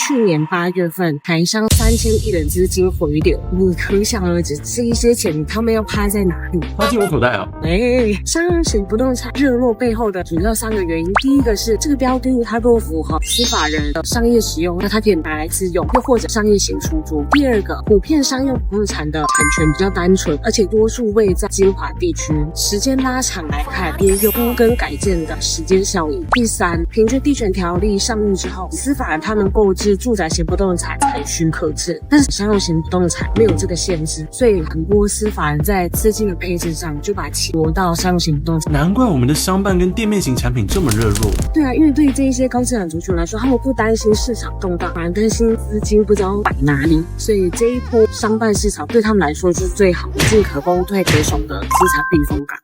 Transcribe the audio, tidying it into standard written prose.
去年8月份台商3000亿的资金回流，你可想而知这一些钱他们要花在哪里？花进我口袋啊！商用型不动产热络背后的主要3个原因，第一个是这个标的物它若符合司法人的商业使用，那它可以拿来自用，又或者商业型出租。第二个，普遍商用不动产的产权比较单纯，而且多数位在精华地区，时间拉长来看也有都更改建的时间效应。第三，平均地权条例上路之后，司法人他们购置住宅型不动产采许可制，但是商用型不动产没有这个限制，所以很多司法人在资金的配置上就把钱挪到商用型不动产。难怪我们的商办跟店面型产品这么热络。对啊，因为对于这一些高资产族群来说，他们不担心市场动荡，反而担心资金不知道摆哪里，所以这一波商办市场对他们来说就是最好的进可攻退可守的资产避风港。